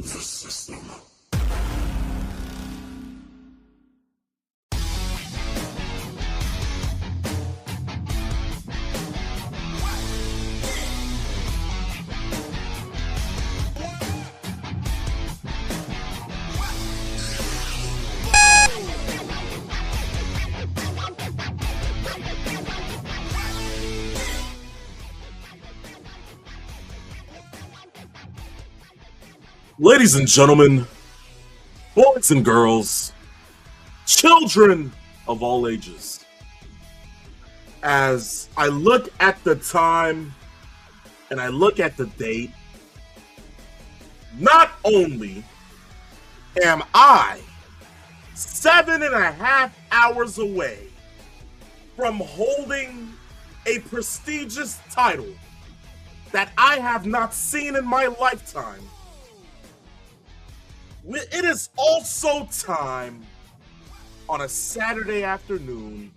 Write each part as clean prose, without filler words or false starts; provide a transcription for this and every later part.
the system. Ladies and gentlemen, boys and girls, children of all ages, as I look at the time and I look at the date, not only am I 7.5 hours away from holding a prestigious title that I have not seen in my lifetime, it is also time on a Saturday afternoon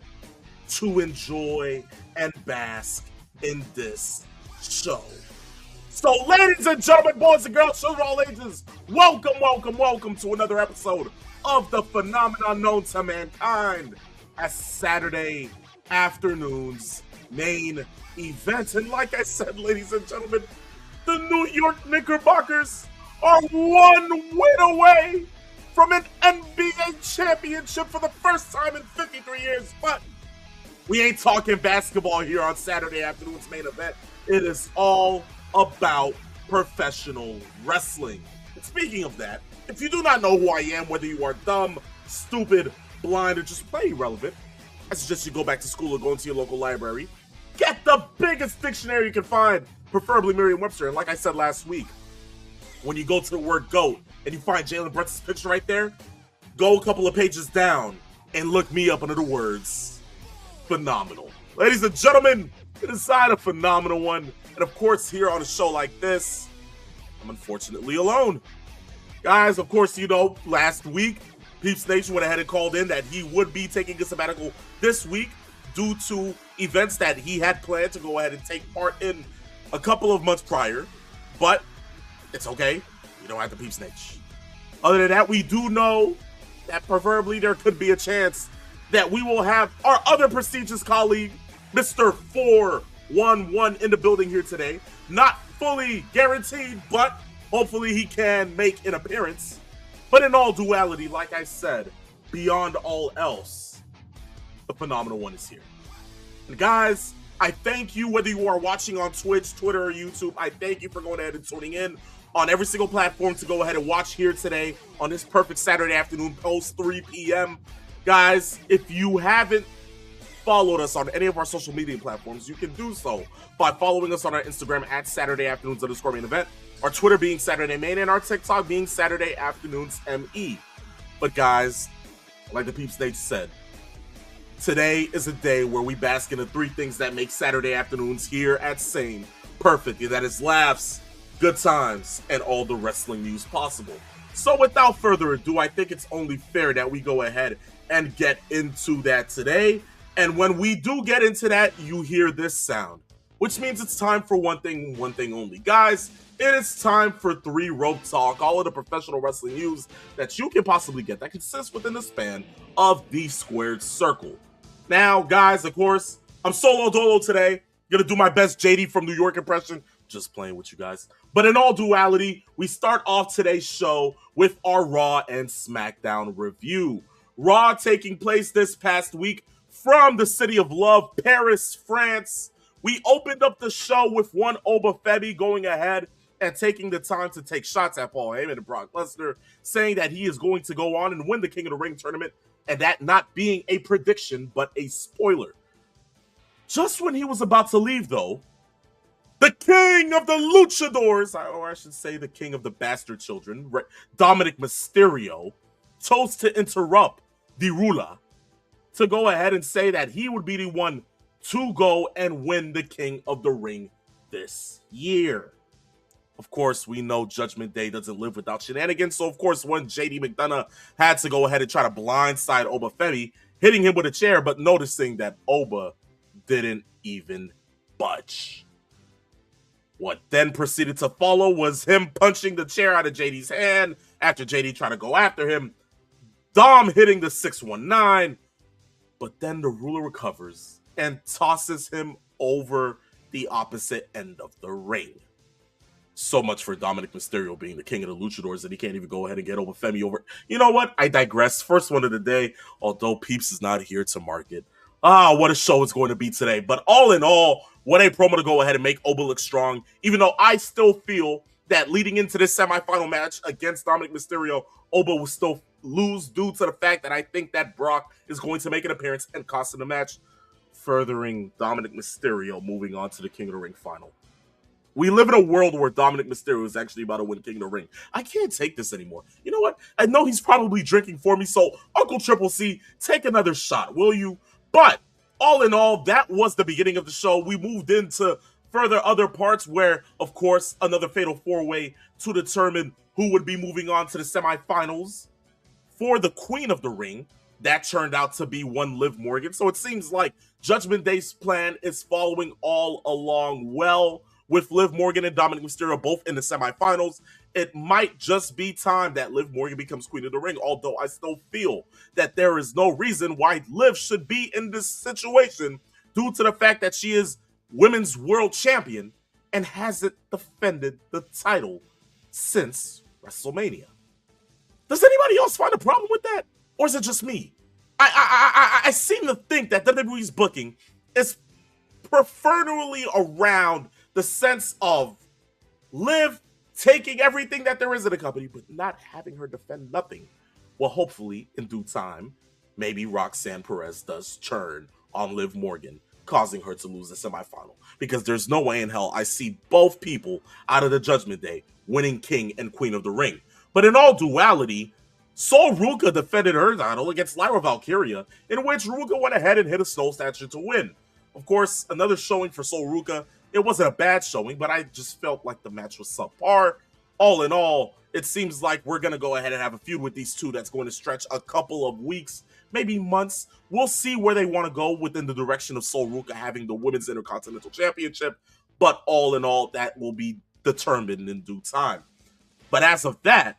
to enjoy and bask in this show. So, ladies and gentlemen, boys and girls, children of all ages, welcome to another episode of the phenomenon known to mankind as Saturday afternoon's main event. And like I said, ladies and gentlemen, the New York Knickerbockers are one win away from an NBA championship for the first time in 53 years. But we ain't talking basketball here on Saturday afternoon's main event. It is all about professional wrestling. And speaking of that, if you do not know who I am, whether you are dumb, stupid, blind, or just plain irrelevant, I suggest you go back to school or go into your local library. Get the biggest dictionary you can find, preferably Merriam-Webster. And like I said last week, when you go to the word GOAT and you find Jalen Brunson's picture right there, go a couple of pages down and look me up under the words phenomenal. Ladies and gentlemen, it is a phenomenal one. And of course, here on a show like this, I'm unfortunately alone. Guys, of course, you know, last week, Peeps Nation went ahead and called in that he would be taking a sabbatical this week due to events that he had planned to go ahead and take part in a couple of months prior. But it's okay. We don't have to Peeps Nation. Other than that, we do know that preferably there could be a chance that we will have our other prestigious colleague, Mr. 411, in the building here today. Not fully guaranteed, but hopefully he can make an appearance. But in all duality, like I said, beyond all else, the phenomenal one is here. And guys, I thank you, whether you are watching on Twitch, Twitter, or YouTube. I thank you for going ahead and tuning in on every single platform to go ahead and watch here today on this perfect Saturday afternoon post 3 p.m. Guys, if you haven't followed us on any of our social media platforms, you can do so by following us on our Instagram at Saturday Afternoons_main event, our Twitter being Saturday Main, and our TikTok being Saturday Afternoons ME. But guys, like the Peeps Nation said, today is a day where we bask in the three things that make Saturday afternoons here at Sane perfect. And that is laughs, good times, and all the wrestling news possible. So without further ado, I think it's only fair that we go ahead and get into that today. And when we do get into that, you hear this sound, which means it's time for one thing only. Guys, it is time for 3 Rope Talk, all of the professional wrestling news that you can possibly get that consists within the span of the squared circle. Now, guys, of course, I'm solo dolo today. Gonna do my best JD from New York impression. Just playing with you guys. But in all duality, we start off today's show with our Raw and SmackDown review. Raw taking place this past week from the city of love, Paris, France. We opened up the show with one Oba Femi going ahead and taking the time to take shots at Paul Heyman and Brock Lesnar, saying that he is going to go on and win the King of the Ring tournament, and that not being a prediction, but a spoiler. Just when he was about to leave, though, the king of the luchadors, or I should say the king of the bastard children, Dominic Mysterio, chose to interrupt the ruler to go ahead and say that he would be the one to go and win the King of the Ring this year. Of course, we know Judgment Day doesn't live without shenanigans, so of course, one JD McDonough had to go ahead and try to blindside Oba Femi, hitting him with a chair, but noticing that Oba didn't even budge. What then proceeded to follow was him punching the chair out of JD's hand after JD tried to go after him. Dom hitting the 619, but then the ruler recovers and tosses him over the opposite end of the ring. So much for Dominic Mysterio being the king of the luchadors that he can't even go ahead and get over Femi over. You know what? I digress. First one of the day, although Peeps is not here to market. What a show it's going to be today. But all in all, what a promo to go ahead and make Oba look strong, even though I still feel that leading into this semifinal match against Dominic Mysterio, Oba will still lose due to the fact that I think that Brock is going to make an appearance and cost him the match, furthering Dominic Mysterio moving on to the King of the Ring final. We live in a world where Dominic Mysterio is actually about to win King of the Ring. I can't take this anymore. You know what? I know he's probably drinking for me, so Uncle Triple C, take another shot, will you? But all in all, that was the beginning of the show. We moved into further other parts where, of course, another fatal four-way to determine who would be moving on to the semifinals for the Queen of the Ring. That turned out to be one Liv Morgan. So it seems like Judgment Day's plan is following all along well. With Liv Morgan and Dominic Mysterio both in the semifinals, it might just be time that Liv Morgan becomes Queen of the Ring, although I still feel that there is no reason why Liv should be in this situation due to the fact that she is Women's World Champion and hasn't defended the title since WrestleMania. Does anybody else find a problem with that? Or is it just me? I seem to think that WWE's booking is preferably around the sense of Liv taking everything that there is in the company, but not having her defend nothing. Well, hopefully, in due time, maybe Roxanne Perez does turn on Liv Morgan, causing her to lose the semifinal. Because there's no way in hell I see both people out of the Judgment Day winning King and Queen of the Ring. But in all duality, Sol Ruka defended her title against Lyra Valkyria, in which Ruka went ahead and hit a snow statue to win. Of course, another showing for Sol Ruka. It wasn't a bad showing, but I just felt like the match was subpar. All in all, it seems like we're going to go ahead and have a feud with these two that's going to stretch a couple of weeks, maybe months. We'll see where they want to go within the direction of Sol Ruka having the Women's Intercontinental Championship, but all in all, that will be determined in due time. But as of that,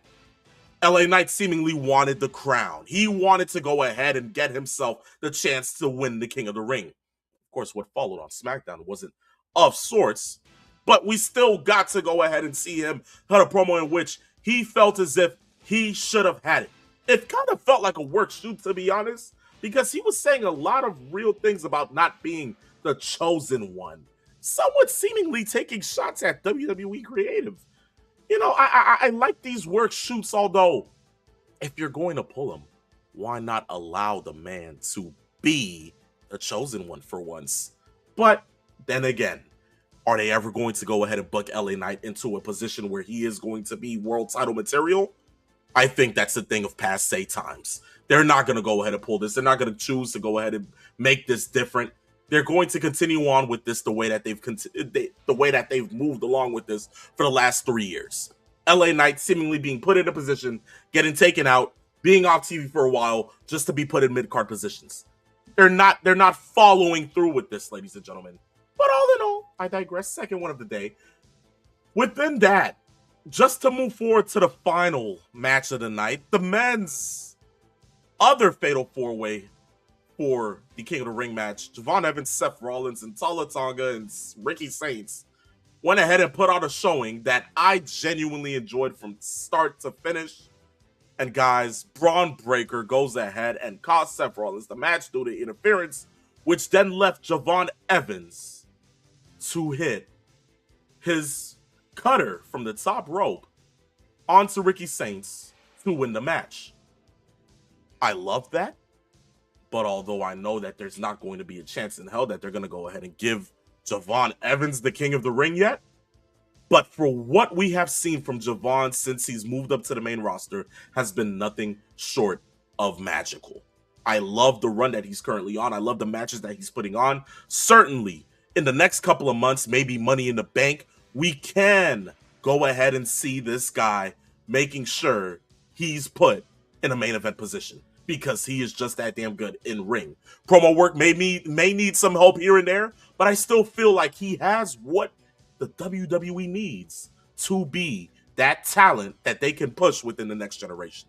LA Knight seemingly wanted the crown. He wanted to go ahead and get himself the chance to win the King of the Ring. Of course, what followed on SmackDown wasn't of sorts, but we still got to go ahead and see him cut a promo in which he felt as if he should have had it. It kind of felt like a work shoot, to be honest, because he was saying a lot of real things about not being the chosen one, somewhat seemingly taking shots at WWE Creative. You know, I like these work shoots, although if you're going to pull them, why not allow the man to be the chosen one for once? But then again, are they ever going to go ahead and book LA Knight into a position where he is going to be world title material? I think that's the thing of passe times. They're not going to go ahead and pull this. They're not going to choose to go ahead and make this different. They're going to continue on with this the way that they've moved along with this for the last 3 years. LA Knight seemingly being put in a position, getting taken out, being off TV for a while, just to be put in mid-card positions. They're not following through with this, ladies and gentlemen. But all in all, I digress. Second one of the day. Within that, just to move forward to the final match of the night, the men's other fatal four-way for the King of the Ring match, Javon Evans, Seth Rollins, and Tala Tonga and Ricky Saints went ahead and put out a showing that I genuinely enjoyed from start to finish. And guys, Braun Breaker goes ahead and cost Seth Rollins the match due to interference, which then left Javon Evans to hit his cutter from the top rope onto Ricky Saints to win the match. I love that, but although I know that there's not going to be a chance in hell that they're going to go ahead and give Javon Evans the King of the Ring yet, but for what we have seen from Javon since he's moved up to the main roster has been nothing short of magical. I love the run that he's currently on. I love the matches that he's putting on. Certainly, in the next couple of months, maybe Money in the Bank, we can go ahead and see this guy making sure he's put in a main event position because he is just that damn good in ring. Promo work may need some help here and there, but I still feel like he has what the WWE needs to be that talent that they can push within the next generation.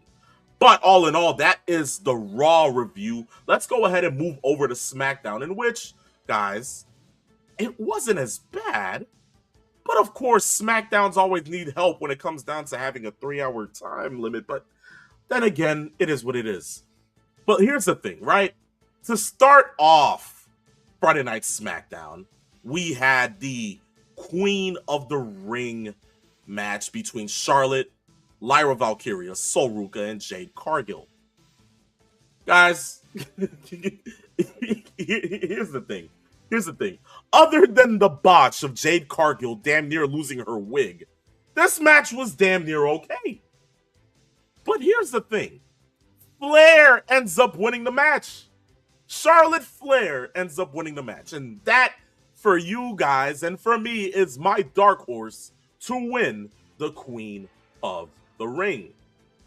But all in all, that is the Raw review. Let's go ahead and move over to SmackDown, in which, guys, it wasn't as bad. But of course, SmackDowns always need help when it comes down to having a 3-hour time limit. But then again, it is what it is. But here's the thing, right? To start off Friday Night SmackDown, we had the Queen of the Ring match between Charlotte, Lyra Valkyria, Sol Ruka, and Jade Cargill. Guys, here's the thing. Here's the thing. Other than the botch of Jade Cargill damn near losing her wig, this match was damn near okay. But here's the thing. Flair ends up winning the match. Charlotte Flair ends up winning the match. And that, for you guys and for me, is my dark horse to win the Queen of the Ring.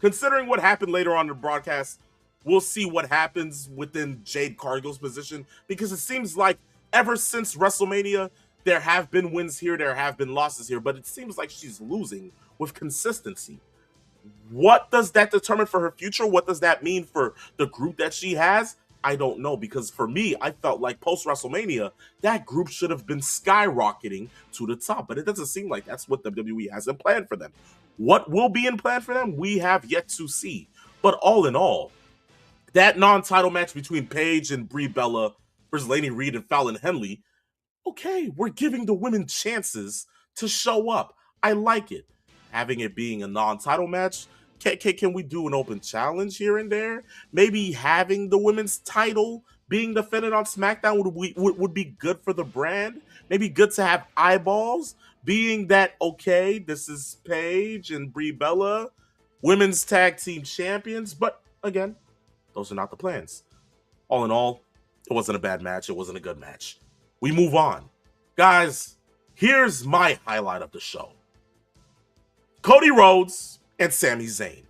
Considering what happened later on in the broadcast, we'll see what happens within Jade Cargill's position, because it seems like ever since WrestleMania, there have been wins here, there have been losses here, but it seems like she's losing with consistency. What does that determine for her future? What does that mean for the group that she has? I don't know, because for me, I felt like post-WrestleMania, that group should have been skyrocketing to the top, but it doesn't seem like that's what WWE has in plan for them. What will be in plan for them? We have yet to see. But all in all, that non-title match between Paige and Brie Bella versus Laney Reed and Fallon Henley, okay, we're giving the women chances to show up. I like it. Having it being a non-title match, can we do an open challenge here and there? Maybe having the women's title being defended on SmackDown would be good for the brand. Maybe good to have eyeballs, being that, okay, this is Paige and Brie Bella, women's tag team champions. But again, those are not the plans. All in all, it wasn't a bad match. It wasn't a good match. We move on. Guys, here's my highlight of the show. Cody Rhodes and Sami Zayn.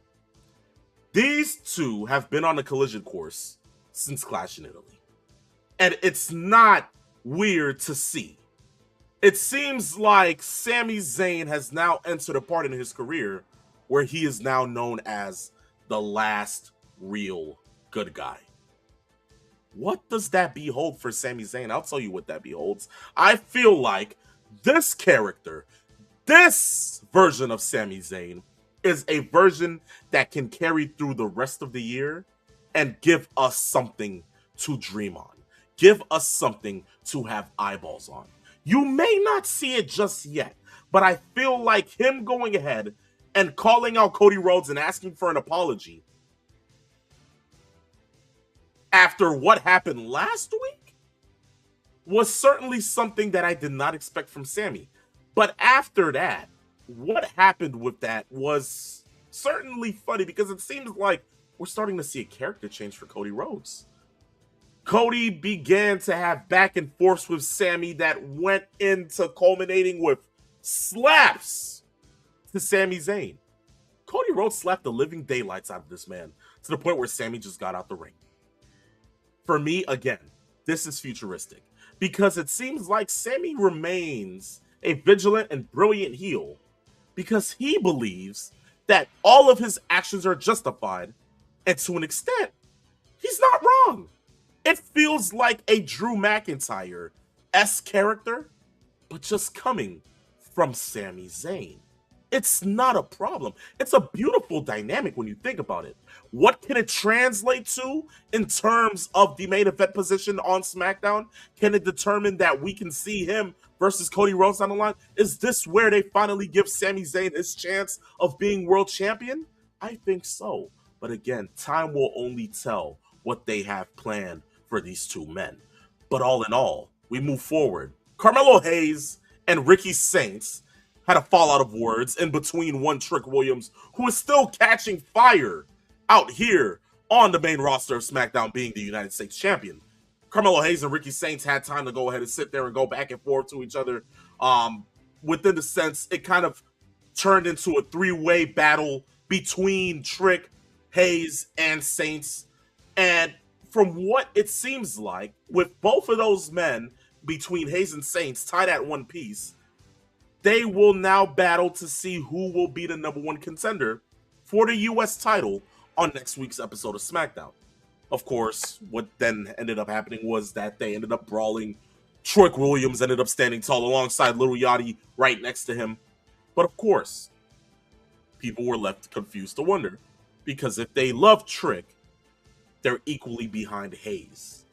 These two have been on a collision course since Clash in Italy. And it's not weird to see. It seems like Sami Zayn has now entered a part in his career where he is now known as the last real good guy. What does that behold for Sami Zayn? I'll tell you what that beholds. I feel like this character, this version of Sami Zayn, is a version that can carry through the rest of the year and give us something to dream on. Give us something to have eyeballs on. You may not see it just yet, but I feel like him going ahead and calling out Cody Rhodes and asking for an apology after what happened last week was certainly something that I did not expect from Sami. But after that, what happened with that was certainly funny, because it seems like we're starting to see a character change for Cody Rhodes. Cody began to have back and forths with Sami that went into culminating with slaps to Sami Zayn. Cody Rhodes slapped the living daylights out of this man to the point where Sami just got out the ring. For me, again, this is futuristic, because it seems like Sami remains a vigilant and brilliant heel because he believes that all of his actions are justified, and to an extent, he's not wrong. It feels like a Drew McIntyre-esque character, but just coming from Sami Zayn. It's not a problem. It's a beautiful dynamic when you think about it. What can it translate to in terms of the main event position on SmackDown? Can it determine that we can see him versus Cody Rhodes down the line? Is this where they finally give Sami Zayn his chance of being world champion? I think so. But again, time will only tell what they have planned for these two men. But all in all, we move forward. Carmelo Hayes and Ricky Saints had a fallout of words in between One Trick Williams, who is still catching fire out here on the main roster of SmackDown, being the United States champion. Carmelo Hayes and Ricky Saints had time to go ahead and sit there and go back and forth to each other. Within the sense, it kind of turned into a three-way battle between Trick, Hayes, and Saints. And from what it seems like, with both of those men between Hayes and Saints tied at one piece, they will now battle to see who will be the #1 contender for the US title on next week's episode of SmackDown. Of course, what then ended up happening was that they ended up brawling. Trick Williams ended up standing tall alongside Little Yachty right next to him. But of course, people were left confused to wonder, because if they love Trick, they're equally behind Hayes.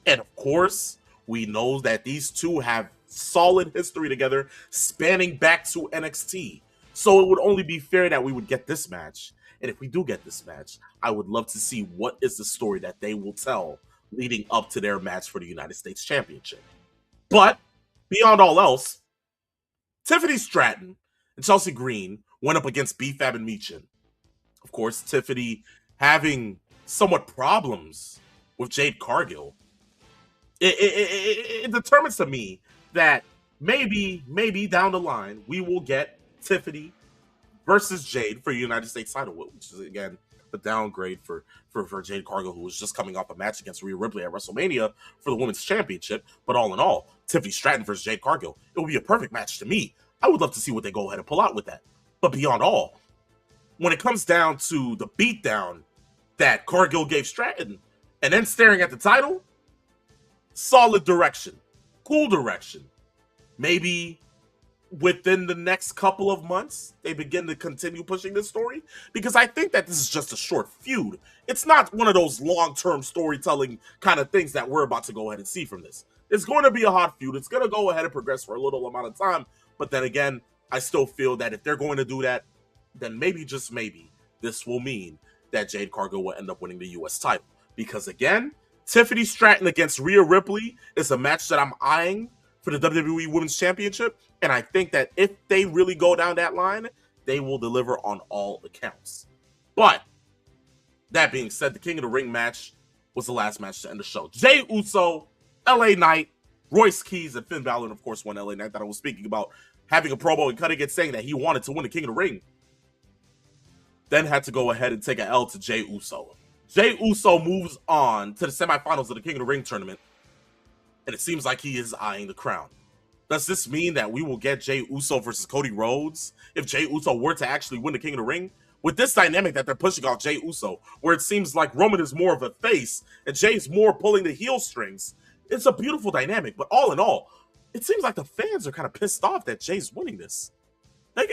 And of course, we know that these two have solid history together, spanning back to NXT. So it would only be fair that we would get this match. And if we do get this match, I would love to see what is the story that they will tell leading up to their match for the United States Championship. But beyond all else, Tiffany Stratton and Chelsea Green went up against B-Fab and Michin. Of course, Tiffany having somewhat problems with Jade Cargill. It determines to me that maybe down the line we will get Tiffany versus Jade for United States title, which is again the downgrade for Jade Cargill, who was just coming off a match against Rhea Ripley at WrestleMania for the Women's Championship. But all in all, Tiffany Stratton versus Jade Cargill, it would be a perfect match to me. I would love to see what they go ahead and pull out with that. But beyond all, when it comes down to the beatdown that Cargill gave Stratton, and then staring at the title, solid direction, cool direction. Maybe within the next couple of months, they begin to continue pushing this story, because I think that this is just a short feud. It's not one of those long-term storytelling kind of things that we're about to go ahead and see from this. It's going to be a hot feud. It's going to go ahead and progress for a little amount of time. But then again, I still feel that if they're going to do that, then maybe, just maybe, this will mean that Jade Cargill will end up winning the US title. Because again, Tiffany Stratton against Rhea Ripley is a match that I'm eyeing for the WWE Women's Championship. And I think that if they really go down that line, they will deliver on all accounts. But that being said, the King of the Ring match was the last match to end the show. Jey Uso, LA Knight, Royce Keys, and Finn Balor, and of course, one LA Knight that I was speaking about, having a promo and cutting it saying that he wanted to win the King of the Ring, then had to go ahead and take an L to Jey Uso. Jey Uso moves on to the semifinals of the King of the Ring tournament, and it seems like he is eyeing the crown. Does this mean that we will get Jey Uso versus Cody Rhodes if Jey Uso were to actually win the King of the Ring? With this dynamic that they're pushing off Jey Uso, where it seems like Roman is more of a face and Jey's more pulling the heel strings, it's a beautiful dynamic. But all in all, it seems like the fans are kind of pissed off that Jey's winning this. Like,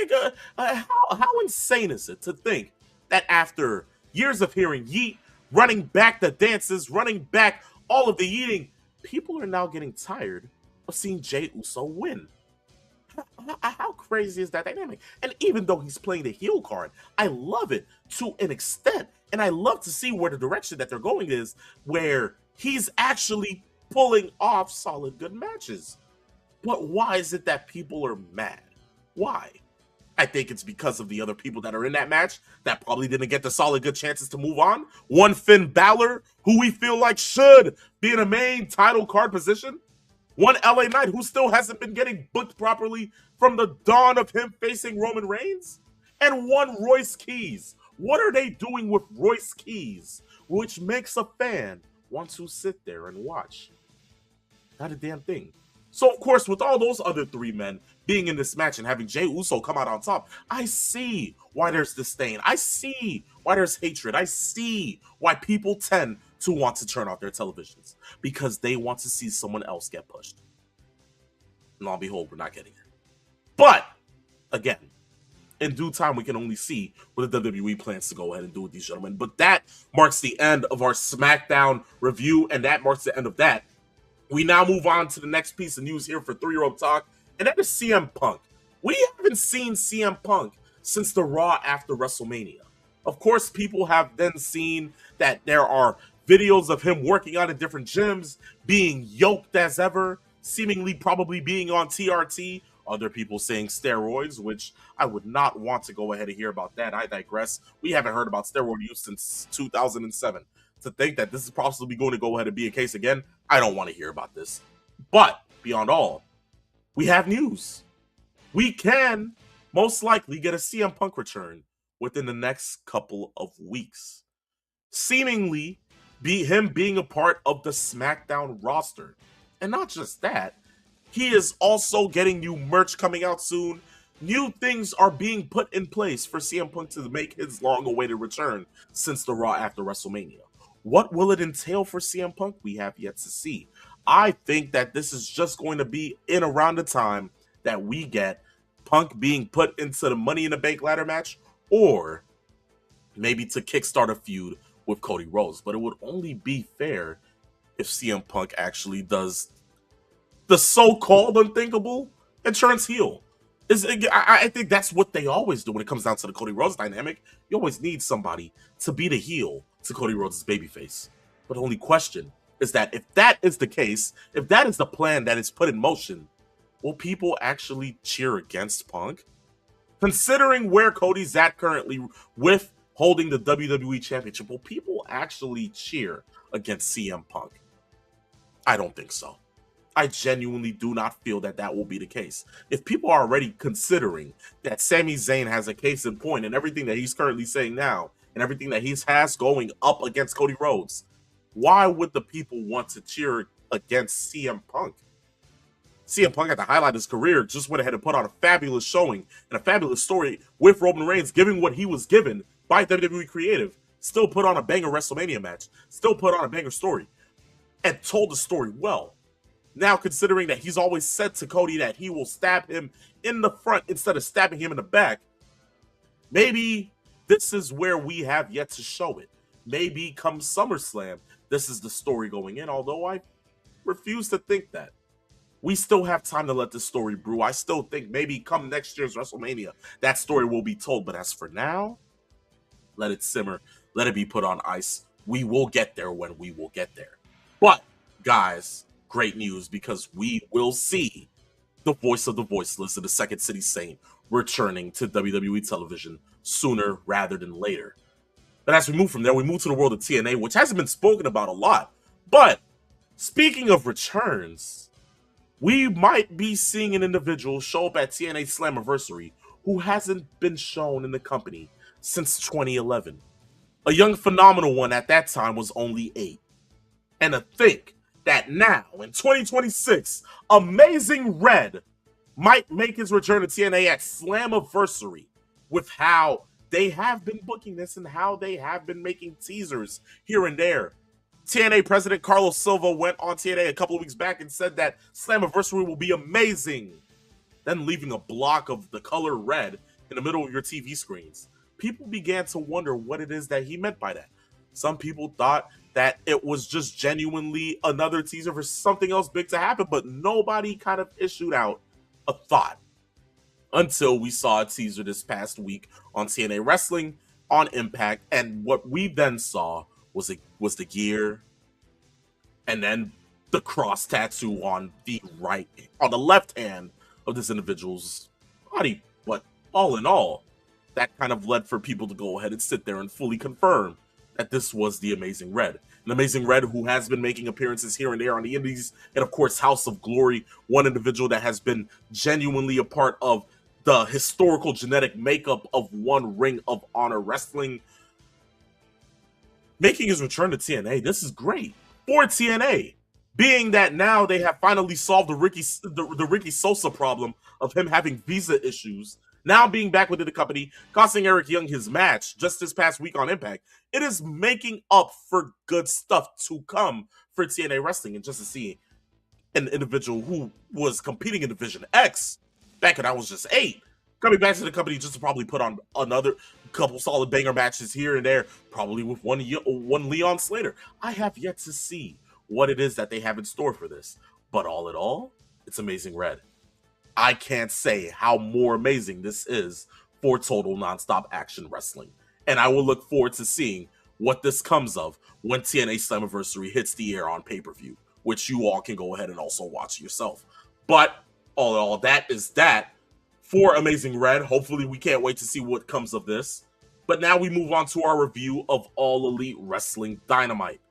how insane is it to think that after years of hearing yeet, running back the dances, running back all of the eating, people are now getting tired of seeing Jey Uso win? How crazy is that dynamic? And even though he's playing the heel card, I love it to an extent. And I love to see where the direction that they're going is, where he's actually pulling off solid good matches. But why is it that people are mad? Why? I think it's because of the other people that are in that match that probably didn't get the solid good chances to move on. One, Finn Balor, who we feel like should be in a main title card position. One, LA Knight, who still hasn't been getting booked properly from the dawn of him facing Roman Reigns. And one, Royce Keys. What are they doing with Royce Keys, which makes a fan want to sit there and watch? Not a damn thing. So, of course, with all those other three men being in this match and having Jey Uso come out on top, I see why there's disdain. I see why there's hatred. I see why people tend to want to turn off their televisions, because they want to see someone else get pushed. And lo and behold, we're not getting it. But, again, in due time, we can only see what the WWE plans to go ahead and do with these gentlemen. But that marks the end of our SmackDown review, and that marks the end of that. We now move on to the next piece of news here for 3 Rope Talk, and that is CM Punk. We haven't seen CM Punk since the Raw after WrestleMania. Of course, people have then seen that there are videos of him working out in different gyms, being yoked as ever, seemingly probably being on TRT. Other people saying steroids, which I would not want to go ahead and hear about that. I digress. We haven't heard about steroid use since 2007. To think that this is possibly going to go ahead and be a case again, I don't want to hear about this. But beyond all, we have news. We can most likely get a CM Punk return within the next couple of weeks. Seemingly him being a part of the SmackDown roster. And not just that, He is also getting new merch coming out soon. New things are being put in place for CM Punk to make his long-awaited return since the Raw after WrestleMania. What will it entail for CM Punk? We have yet to see. I think that this is just going to be in around the time that we get Punk being put into the Money in the Bank ladder match, or maybe to kickstart a feud with Cody Rhodes. But it would only be fair if CM Punk actually does the so-called unthinkable and turns heel. I think that's what they always do when it comes down to the Cody Rhodes dynamic. You always need somebody to be the heel to Cody Rhodes' babyface. But the only question is that if that is the case, if that is the plan that is put in motion, will people actually cheer against Punk? Considering where Cody's at currently with holding the WWE Championship, will people actually cheer against CM Punk? I don't think so. I genuinely do not feel that that will be the case. If people are already considering that Sami Zayn has a case in point and everything that he's currently saying now and everything that he has going up against Cody Rhodes, why would the people want to cheer against CM Punk? CM Punk, at the highlight of his career, just went ahead and put on a fabulous showing and a fabulous story with Roman Reigns, giving what he was given by WWE Creative. Still put on a banger WrestleMania match, still put on a banger story, and told the story well. Now, considering that he's always said to Cody that he will stab him in the front instead of stabbing him in the back, maybe this is where we have yet to show it. Maybe come SummerSlam, this is the story going in, although I refuse to think that. We still have time to let this story brew. I still think maybe come next year's WrestleMania, that story will be told. But as for now, let it simmer. Let it be put on ice. We will get there when we will get there. But, guys, great news, because we will see the voice of the voiceless and the Second City Saint returning to WWE television sooner rather than later. But as we move from there, we move to the world of TNA, which hasn't been spoken about a lot. But speaking of returns, we might be seeing an individual show up at TNA Slammiversary who hasn't been shown in the company since 2011. A young phenomenal one at that time was only 8. And to think that now, in 2026, Amazing Red might make his return to TNA at Slammiversary, with how they have been booking this and how they have been making teasers here and there. TNA President Carlos Silva went on TNA a couple of weeks back and said that Slammiversary will be amazing, then leaving a block of the color red in the middle of your TV screens. People began to wonder what it is that he meant by that. Some people thought that it was just genuinely another teaser for something else big to happen, but nobody kind of issued out a thought until we saw a teaser this past week on TNA Wrestling on Impact, and what we then saw was the gear and then the cross tattoo on the left hand of this individual's body. But all in all, that kind of led for people to go ahead and sit there and fully confirm that this was the Amazing Red. An Amazing Red who has been making appearances here and there on the indies, and of course House of Glory, one individual that has been genuinely a part of the historical genetic makeup of One Ring of Honor Wrestling, making his return to TNA. This is great for TNA, being that now they have finally solved the Ricky Sosa problem of him having visa issues. Now being back within the company, costing Eric Young his match just this past week on Impact, it is making up for good stuff to come for TNA Wrestling. And just to see an individual who was competing in Division X back when I was just 8, coming back to the company just to probably put on another couple solid banger matches here and there, probably with one Leon Slater. I have yet to see what it is that they have in store for this. But all in all, it's Amazing Red. I can't say how more amazing this is for total nonstop action wrestling. And I will look forward to seeing what this comes of when TNA Slammiversary hits the air on pay-per-view, which you all can go ahead and also watch yourself. But all in all, that is that for Amazing Red. Hopefully we can't wait to see what comes of this. But now we move on to our review of All Elite Wrestling Dynamite.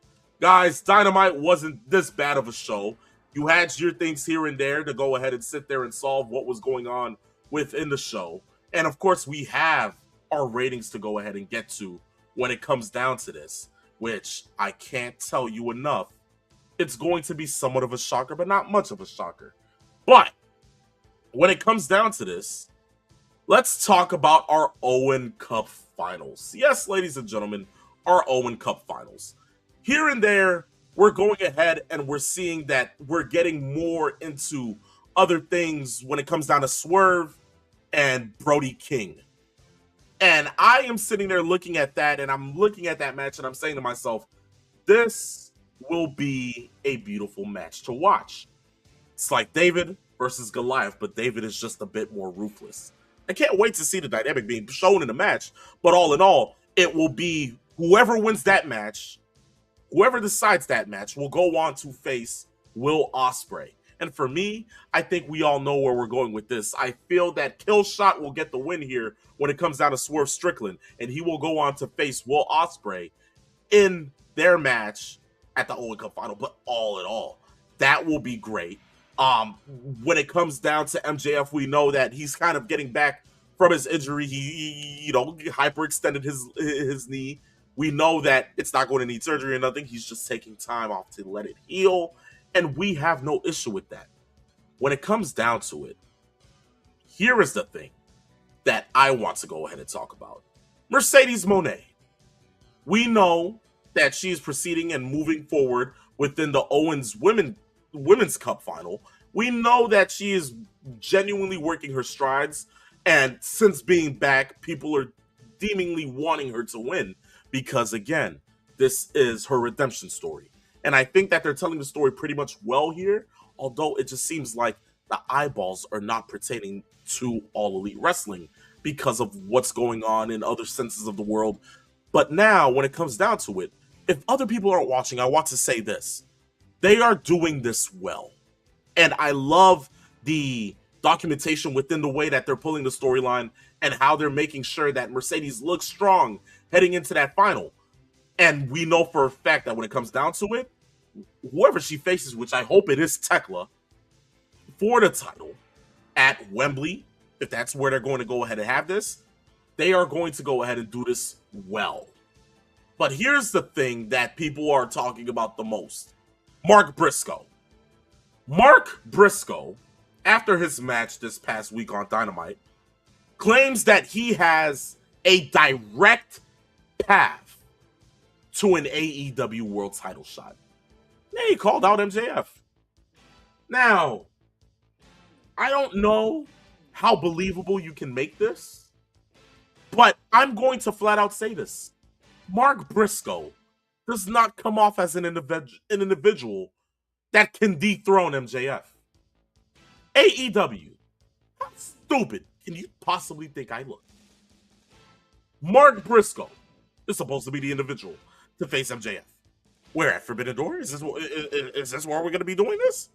Guys, Dynamite wasn't this bad of a show. You had your things here and there to go ahead and sit there and solve what was going on within the show. And of course, we have our ratings to go ahead and get to when it comes down to this, which I can't tell you enough. It's going to be somewhat of a shocker, but not much of a shocker. But when it comes down to this, let's talk about our Owen Cup finals. Yes, ladies and gentlemen, our Owen Cup finals. Here and there, we're going ahead and we're seeing that we're getting more into other things when it comes down to Swerve and Brody King. And I am sitting there looking at that, and I'm looking at that match, and I'm saying to myself, this will be a beautiful match to watch. It's like David versus Goliath, but David is just a bit more ruthless. I can't wait to see the dynamic being shown in the match, but all in all, it will be whoever wins that match, whoever decides that match, will go on to face Will Ospreay. And for me, I think we all know where we're going with this. I feel that Killshot will get the win here when it comes down to Swerve Strickland, and he will go on to face Will Ospreay in their match at the Owen Cup final. But all in all, that will be great. When it comes down to MJF, we know that he's kind of getting back from his injury. He hyperextended his knee. We know that it's not going to need surgery or nothing. He's just taking time off to let it heal. And we have no issue with that. When it comes down to it, here is the thing that I want to go ahead and talk about. Mercedes Moné. We know that she's proceeding and moving forward within the Owens Women's Cup final. We know that she is genuinely working her strides. And since being back, people are deemingly wanting her to win. Because again, this is her redemption story. And I think that they're telling the story pretty much well here, although it just seems like the eyeballs are not pertaining to All Elite Wrestling because of what's going on in other senses of the world. But now, when it comes down to it, if other people aren't watching, I want to say this. They are doing this well. And I love the documentation within the way that they're pulling the storyline and how they're making sure that Mercedes looks strong heading into that final. And we know for a fact that when it comes down to it, whoever she faces, which I hope it is Tekla, for the title at Wembley, if that's where they're going to go ahead and have this, they are going to go ahead and do this well. But here's the thing that people are talking about the most. Mark Briscoe. Mark Briscoe, after his match this past week on Dynamite, claims that he has a direct path to an AEW world title shot. Then he called out MJF. Now, I don't know how believable you can make this, but I'm going to flat out say this. Mark Briscoe does not come off as an individual that can dethrone MJF. AEW, how stupid can you possibly think I look? Mark Briscoe is supposed to be the individual to face MJF. Where at Forbidden Door? Is this where we're going to be doing this?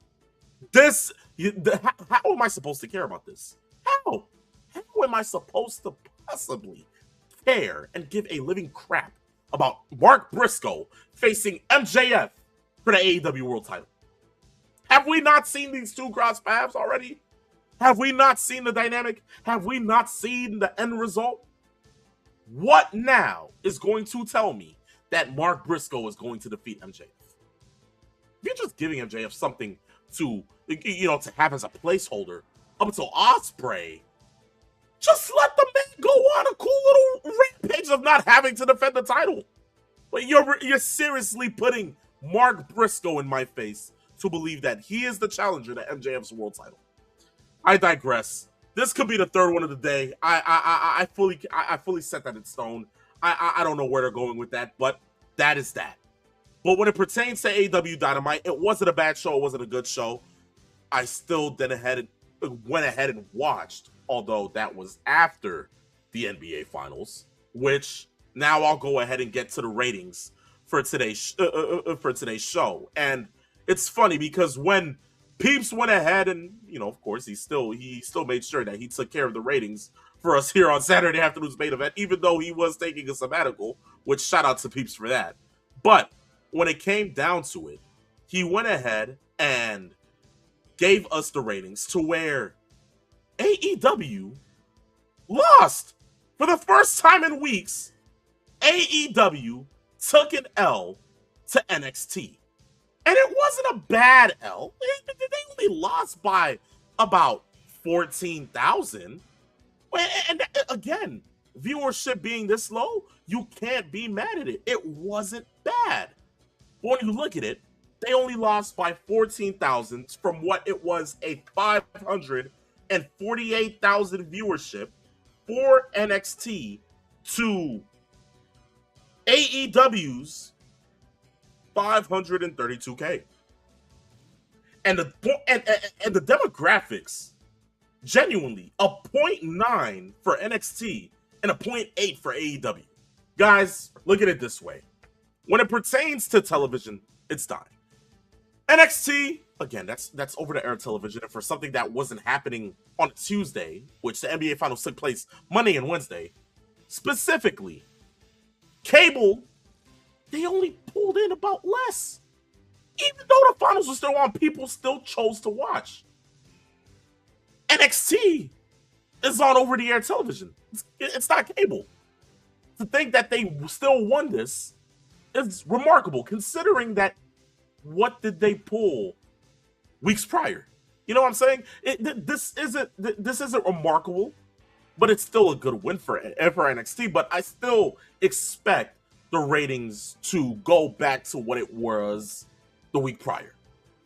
How am I supposed to care about this? How am I supposed to possibly care and give a living crap about Mark Briscoe facing MJF for the AEW World title? Have we not seen these two cross paths already? Have we not seen the dynamic? Have we not seen the end result? What now is going to tell me that Mark Briscoe is going to defeat MJF? If you're just giving MJF something to have as a placeholder up until Ospreay, just let the man go on a cool little rampage of not having to defend the title. But you're seriously putting Mark Briscoe in my face to believe that he is the challenger to MJF's world title. I digress. This could be the third one of the day. I fully set that in stone. I don't know where they're going with that, but that is that. But when it pertains to AEW Dynamite, it wasn't a bad show. It wasn't a good show. I still went ahead and watched, although that was after the NBA Finals, which now I'll go ahead and get to the ratings for today's show. And it's funny because when Peeps went ahead and, of course, he still made sure that he took care of the ratings for us here on Saturday afternoon's main event, even though he was taking a sabbatical, which shout out to Peeps for that. But when it came down to it, he went ahead and gave us the ratings to where AEW lost. For the first time in weeks, AEW took an L to NXT. And it wasn't a bad L. They only lost by about 14,000. And again, viewership being this low, you can't be mad at it. It wasn't bad. But when you look at it, they only lost by 14,000 from what it was a 548,000 viewership for NXT to AEW's 532K. And the demographics, genuinely, a 0.9 for NXT and a 0.8 for AEW. Guys, look at it this way. When it pertains to television, it's dying. NXT, again, that's over-the-air television, and for something that wasn't happening on Tuesday, which the NBA Finals took place Monday and Wednesday, specifically, cable, they only pulled in about less. Even though the finals were still on, people still chose to watch. NXT is on over-the-air television. It's not cable. To think that they still won this is remarkable, considering that what did they pull weeks prior? You know what I'm saying? This isn't remarkable, but it's still a good win for NXT. But I still expect the ratings to go back to what it was the week prior.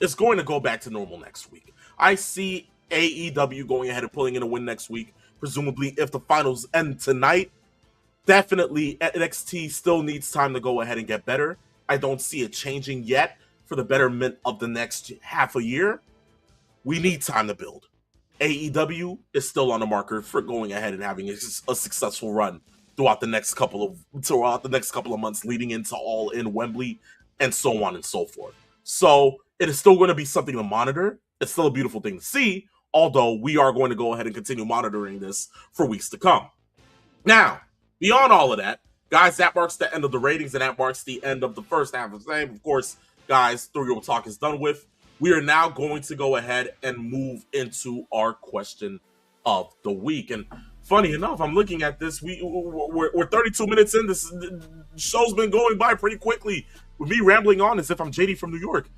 It's going to go back to normal next week. I see AEW going ahead and pulling in a win next week, presumably if the finals end tonight. Definitely NXT still needs time to go ahead and get better. I don't see it changing yet for the betterment of the next half a year. We need time to build. AEW is still on the marker for going ahead and having a successful run throughout the next couple of months leading into All In Wembley and so on and so forth. So it is still going to be something to monitor. It's still a beautiful thing to see, although we are going to go ahead and continue monitoring this for weeks to come. Now, beyond all of that, guys, that marks the end of the ratings, and that marks the end of the first half of the game. Of course, guys, 3-Year-Old Talk is done with. We are now going to go ahead and move into our question of the week. And funny enough, I'm looking at this. We're 32 minutes in. This show's been going by pretty quickly with me rambling on as if I'm JD from New York.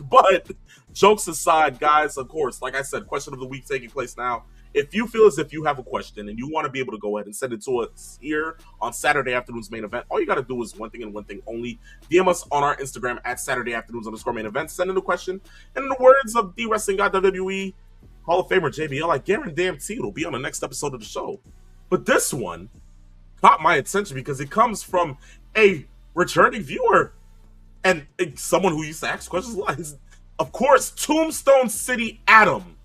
But jokes aside, guys, of course, like I said, question of the week taking place now. If you feel as if you have a question and you want to be able to go ahead and send it to us here on Saturday Afternoon's Main Event, all you got to do is one thing and one thing only. DM us on our Instagram at Saturday Afternoons_Main Event. Send in a question. And in the words of the Wrestling God WWE Hall of Famer JBL, I guarantee it'll be on the next episode of the show. But this one caught my attention because it comes from a returning viewer and someone who used to ask questions like, of course, Tombstone City Adam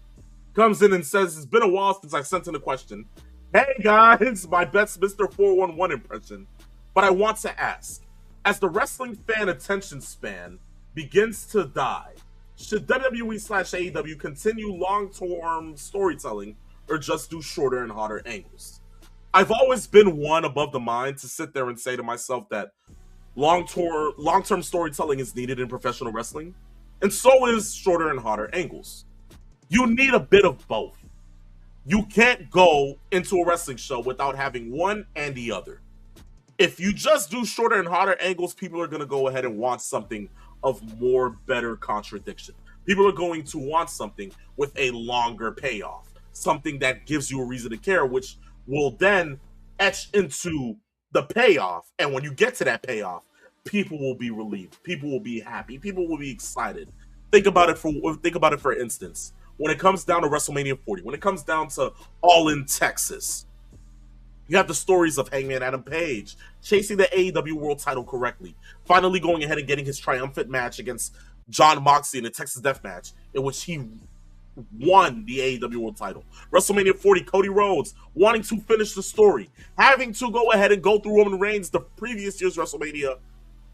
comes in and says, it's been a while since I sent in a question. Hey guys, my best Mr. 411 impression. But I want to ask, as the wrestling fan attention span begins to die, should WWE/AEW continue long-term storytelling or just do shorter and hotter angles? I've always been one above the mind to sit there and say to myself that long-term storytelling is needed in professional wrestling, and so is shorter and hotter angles. You need a bit of both. You can't go into a wrestling show without having one and the other. If you just do shorter and hotter angles, people are going to go ahead and want something of more better contradiction. People are going to want something with a longer payoff, something that gives you a reason to care, which will then etch into the payoff. And when you get to that payoff, people will be relieved. People will be happy. People will be excited. Think about it for instance. When it comes down to WrestleMania 40, when it comes down to All in Texas, you have the stories of Hangman Adam Page chasing the AEW World title correctly, finally going ahead and getting his triumphant match against Jon Moxley in a Texas Death Match, in which he won the AEW World title. WrestleMania 40, Cody Rhodes wanting to finish the story, having to go ahead and go through Roman Reigns the previous year's WrestleMania.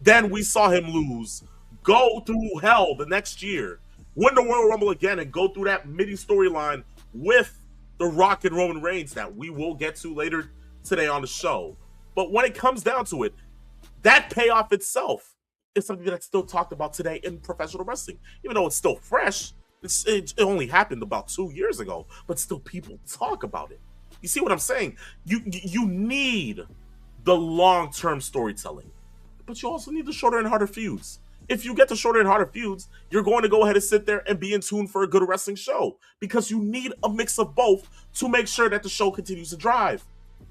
Then we saw him lose, go through hell the next year, win the Royal Rumble again, and go through that mini storyline with The Rock and Roman Reigns that we will get to later today on the show. But when it comes down to it, that payoff itself is something that's still talked about today in professional wrestling. Even though it's still fresh, it only happened about 2 years ago, but still people talk about it. You see what I'm saying? You need the long-term storytelling, but you also need the shorter and harder feuds. If you get the shorter and harder feuds, you're going to go ahead and sit there and be in tune for a good wrestling show because you need a mix of both to make sure that the show continues to drive.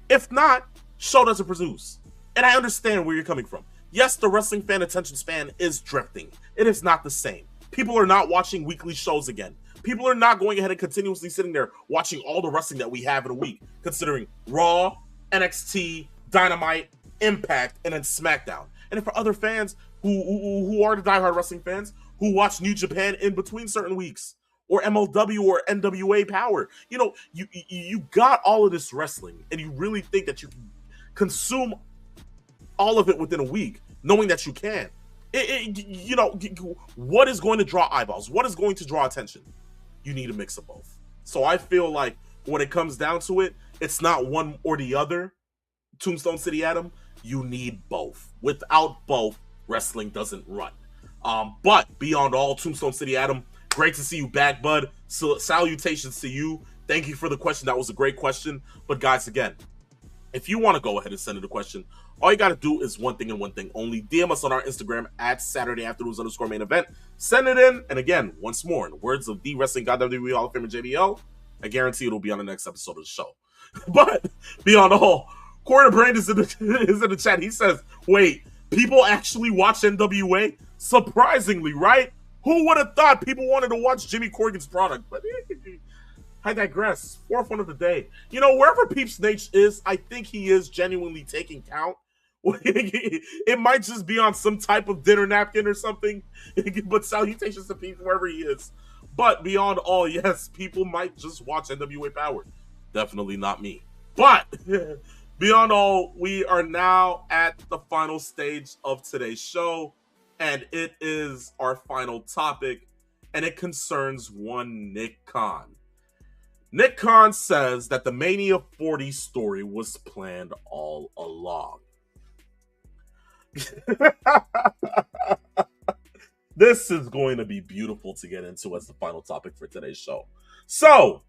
If not, show doesn't produce. And I understand where you're coming from. Yes, the wrestling fan attention span is drifting. It is not the same. People are not watching weekly shows again. People are not going ahead and continuously sitting there watching all the wrestling that we have in a week, considering Raw, NXT, Dynamite, Impact, and then SmackDown. And for other fans who are the diehard wrestling fans who watch New Japan in between certain weeks, or MLW or NWA Power, you got all of this wrestling, and you really think that you can consume all of it within a week, knowing that you can. What is going to draw eyeballs? What is going to draw attention? You need a mix of both. So I feel like when it comes down to it, it's not one or the other. Tombstone City Adam, you need both. Without both, wrestling doesn't run. But beyond all, Tombstone City Adam, great to see you back, bud. So salutations to you. Thank you for the question. That was a great question. But guys, again, if you want to go ahead and send in a question, all you got to do is one thing and one thing only. DM us on our Instagram at Saturday Afternoons_main event. Send it in. And again, once more, in the words of the Wrestling God WWE Hall of Famer JBL, I guarantee it'll be on the next episode of the show. But beyond all, Corner Brand is in the chat. He says, wait, people actually watch NWA? Surprisingly, right? Who would have thought people wanted to watch Jimmy Corgan's product? But I digress. Fourth one of the day. Wherever Peeps Nate is, I think he is genuinely taking count. It might just be on some type of dinner napkin or something. But salutations to Peeps wherever he is. But beyond all, yes, people might just watch NWA Power. Definitely not me. But beyond all, we are now at the final stage of today's show. And it is our final topic. And it concerns one Nick Khan. Nick Khan says that the Mania 40 story was planned all along. This is going to be beautiful to get into as the final topic for today's show. So,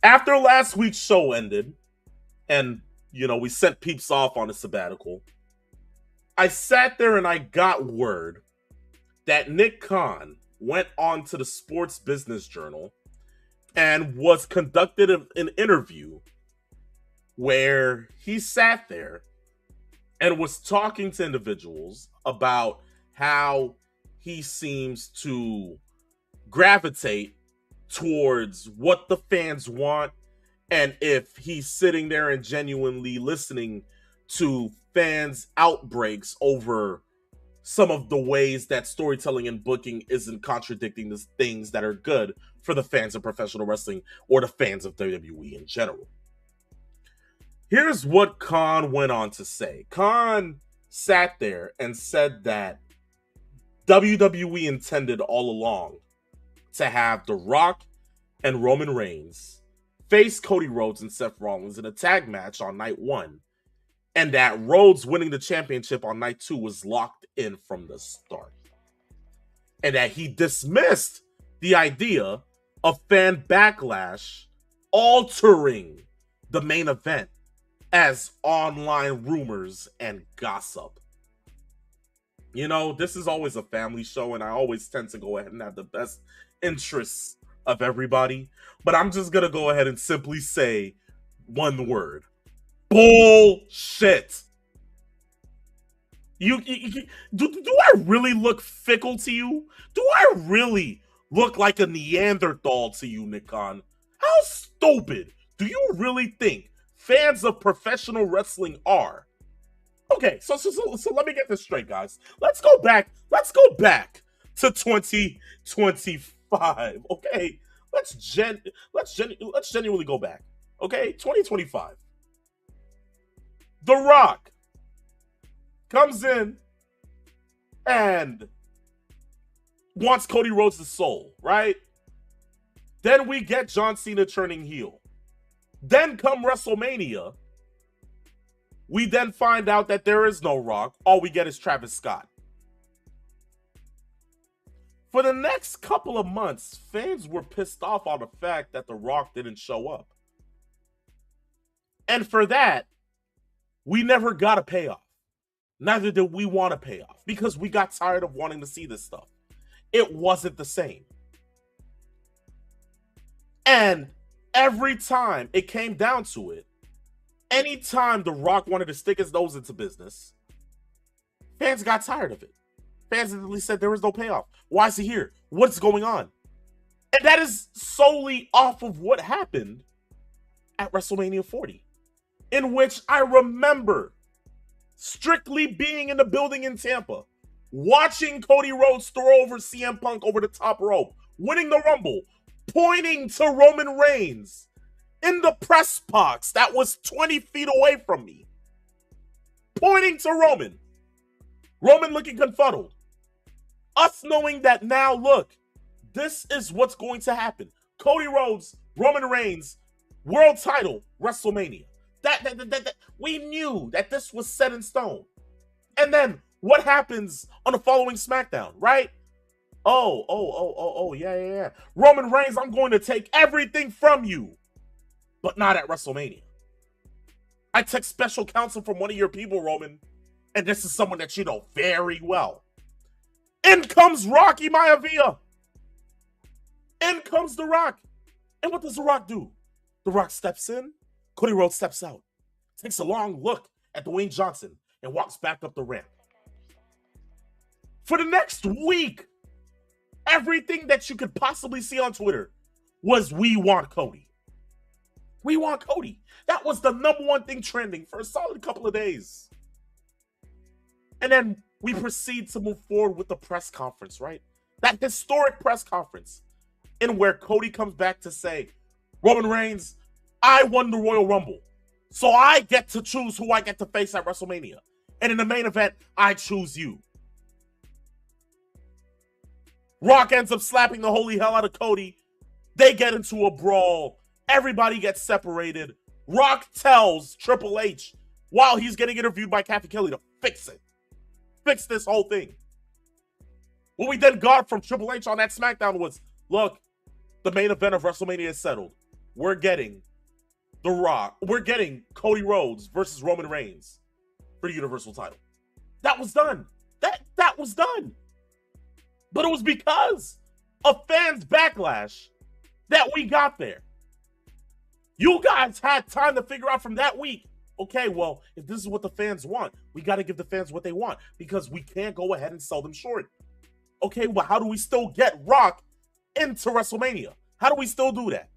after last week's show ended, and, we sent Peeps off on a sabbatical, I sat there and I got word that Nick Khan went on to the Sports Business Journal and was conducted an interview where he sat there and was talking to individuals about how he seems to gravitate towards what the fans want, and if he's sitting there and genuinely listening to fans' outbreaks over some of the ways that storytelling and booking isn't contradicting the things that are good for the fans of professional wrestling or the fans of WWE in general. Here's what Khan went on to say. Khan sat there and said that WWE intended all along to have The Rock and Roman Reigns face Cody Rhodes and Seth Rollins in a tag match on night 1, and that Rhodes winning the championship on night 2 was locked in from the start, and that he dismissed the idea of fan backlash altering the main event as online rumors and gossip. This is always a family show, and I always tend to go ahead and have the best interests of everybody. But I'm just going to go ahead and simply say one word. Bullshit. Do I really look fickle to you? Do I really look like a Neanderthal to you, Nick Khan? How stupid do you really think fans of professional wrestling are? Okay, so let me get this straight, guys. Let's go back to 2025. Okay, let's genuinely go back. Okay, 2025. The Rock comes in and wants Cody Rhodes' soul, right? Then we get John Cena turning heel. Then come WrestleMania, we then find out that there is no Rock. All we get is Travis Scott. For the next couple of months, fans were pissed off on the fact that The Rock didn't show up. And for that, we never got a payoff. Neither did we want a payoff because we got tired of wanting to see this stuff. It wasn't the same. And every time it came down to it, anytime The Rock wanted to stick his nose into business, fans got tired of it. Fans at least said there was no payoff. Why is he here? What's going on? And that is solely off of what happened at WrestleMania 40, in which I remember strictly being in the building in Tampa, watching Cody Rhodes throw over CM Punk over the top rope, winning the Rumble, pointing to Roman Reigns in the press box that was 20 feet away from me, pointing to Roman. Roman looking confuddled. Us knowing that now, look, this is what's going to happen. Cody Rhodes, Roman Reigns, world title, WrestleMania. We knew that this was set in stone. And then what happens on the following SmackDown, right? Yeah. Roman Reigns, I'm going to take everything from you, but not at WrestleMania. I took special counsel from one of your people, Roman, and this is someone that you know very well. In comes Rocky Maivia. In comes The Rock. And what does The Rock do? The Rock steps in, Cody Rhodes steps out, takes a long look at Dwayne Johnson, and walks back up the ramp. For the next week, everything that you could possibly see on Twitter was "We want Cody. We want Cody." That was the #1 thing trending for a solid couple of days. And then we proceed to move forward with the press conference, right? That historic press conference in where Cody comes back to say, Roman Reigns, I won the Royal Rumble, so I get to choose who I get to face at WrestleMania. And in the main event, I choose you. Rock ends up slapping the holy hell out of Cody. They get into a brawl. Everybody gets separated. Rock tells Triple H, while he's getting interviewed by Kathy Kelly, to fix it. Fix this whole thing. What we then got from Triple H on that SmackDown was, look, the main event of WrestleMania is settled. We're getting The Rock. We're getting Cody Rhodes versus Roman Reigns for the Universal title. That was done. That was done. But it was because of fans' backlash that we got there. You guys had time to figure out from that week, okay, well, if this is what the fans want, we got to give the fans what they want because we can't go ahead and sell them short. Okay, well, how do we still get Rock into WrestleMania? How do we still do that?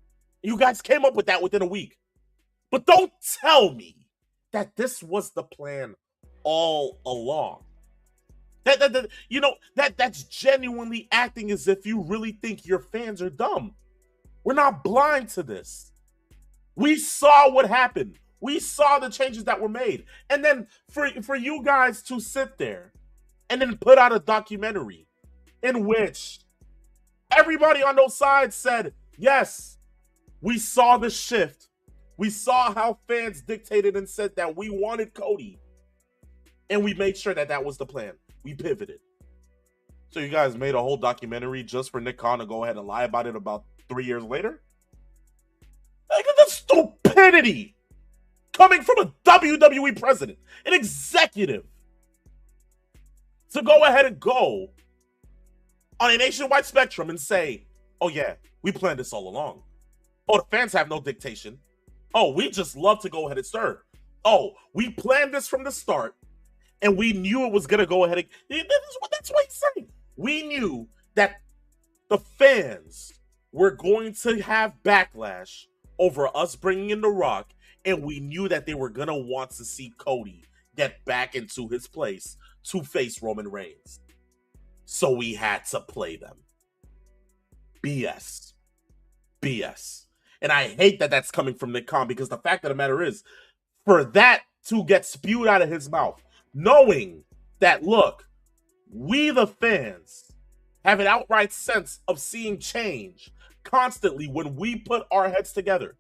You guys came up with that within a week. But don't tell me that this was the plan all along. That's genuinely acting as if you really think your fans are dumb. We're not blind to this. We saw what happened. We saw the changes that were made. And then for you guys to sit there and then put out a documentary in which everybody on those sides said, yes, we saw the shift. We saw how fans dictated and said that we wanted Cody. And we made sure that that was the plan. We pivoted. So you guys made a whole documentary just for Nick Khan to go ahead and lie about it about 3 years later? Look at the stupidity coming from a WWE president, an executive, to go ahead and go on a nationwide spectrum and say, oh yeah, we planned this all along. Oh, the fans have no dictation. Oh, we just love to go ahead and stir. Oh, we planned this from the start, and we knew it was going to go ahead and... That's what he's saying. We knew that the fans were going to have backlash over us bringing in The Rock, and we knew that they were going to want to see Cody get back into his place to face Roman Reigns. So we had to play them. BS. And I hate that that's coming from Nick Khan, because the fact of the matter is, for that to get spewed out of his mouth, knowing that, look, we the fans have an outright sense of seeing change constantly when we put our heads together.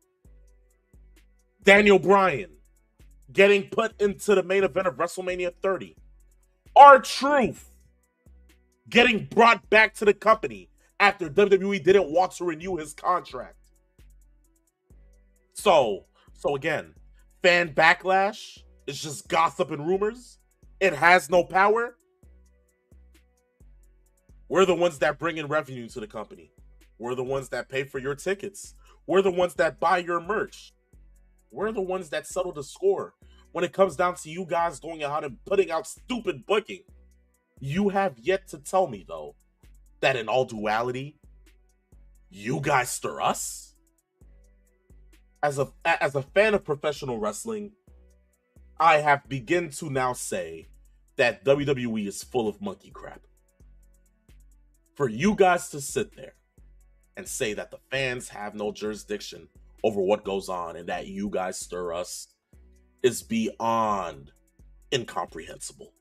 Daniel Bryan getting put into the main event of WrestleMania 30. R-Truth getting brought back to the company after WWE didn't want to renew his contract. So again, fan backlash is just gossip and rumors. it has no power, we're the ones that bring in revenue to the company. We're the ones that pay for your tickets. We're the ones that buy your merch. We're the ones that settle the score. When it comes down to you guys going out and putting out stupid booking, you have yet to tell me, though, that in all duality, you guys stir us? As a fan of professional wrestling, I have begun to now say that WWE is full of monkey crap. For you guys to sit there and say that the fans have no jurisdiction over what goes on and that you guys stir us is beyond incomprehensible.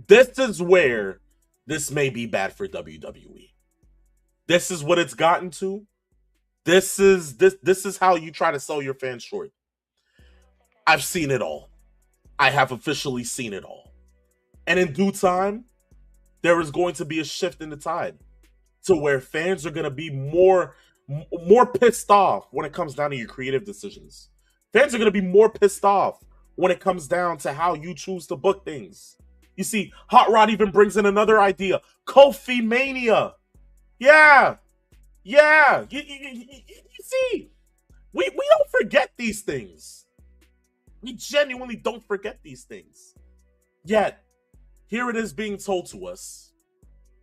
This is where this may be bad for WWE. This is what it's gotten to. This is how you try to sell your fans short. I've seen it all. I have officially seen it all. And in due time, there is going to be a shift in the tide to where fans are going to be more pissed off when it comes down to your creative decisions. Fans are going to be more pissed off when it comes down to how you choose to book things. You see, Hot Rod even brings in another idea. Kofi Mania. Yeah. You see, we don't forget these things. We genuinely don't forget these things. Yet, here it is being told to us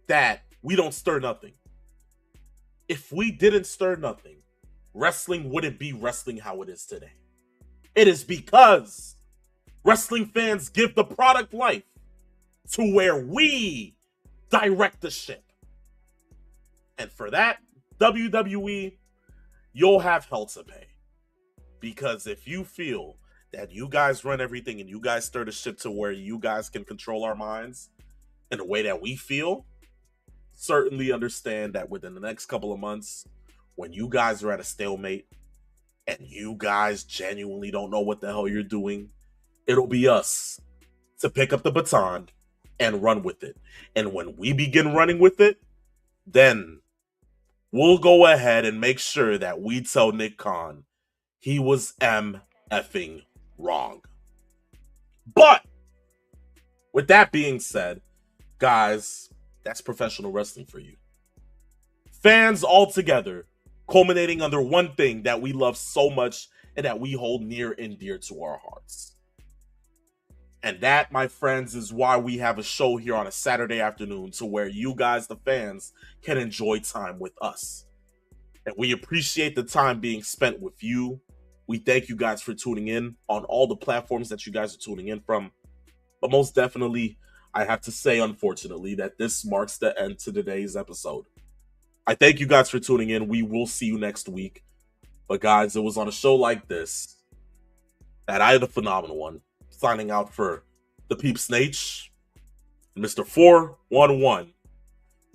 that we don't stir nothing. If we didn't stir nothing, wrestling wouldn't be wrestling how it is today. It is because wrestling fans give the product life to where we direct the ship. And for that, WWE, you'll have hell to pay. Because if you feel that you guys run everything and you guys stir the ship to where you guys can control our minds in the way that we feel, certainly understand that within the next couple of months, when you guys are at a stalemate and you guys genuinely don't know what the hell you're doing, it'll be us to pick up the baton and run with it. And when we begin running with it, then we'll go ahead and make sure that we tell Nick Khan he was effing wrong. But with that being said, guys, that's professional wrestling for you. Fans all together, culminating under one thing that we love so much and that we hold near and dear to our hearts. And that, my friends, is why we have a show here on a Saturday afternoon to where you guys, the fans, can enjoy time with us. And we appreciate the time being spent with you. We thank you guys for tuning in on all the platforms that you guys are tuning in from. But most definitely, I have to say, unfortunately, that this marks the end to today's episode. I thank you guys for tuning in. We will see you next week. But guys, it was on a show like this that I had a phenomenal one. Signing out for the Peeps Snatch, Mr. 411,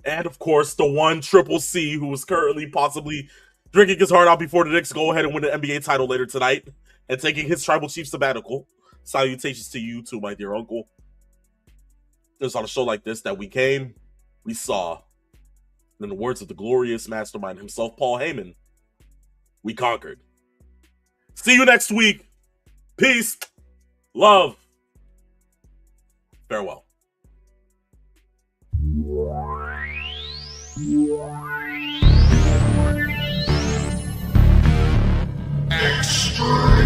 and of course the one Triple C who is currently possibly drinking his heart out before the Knicks go ahead and win the NBA title later tonight and taking his Tribal Chief sabbatical. Salutations to you too, my dear uncle. It was on a show like this that we came, we saw, and in the words of the glorious mastermind himself, Paul Heyman, we conquered. See you next week. Peace. Love. Farewell. Extreme.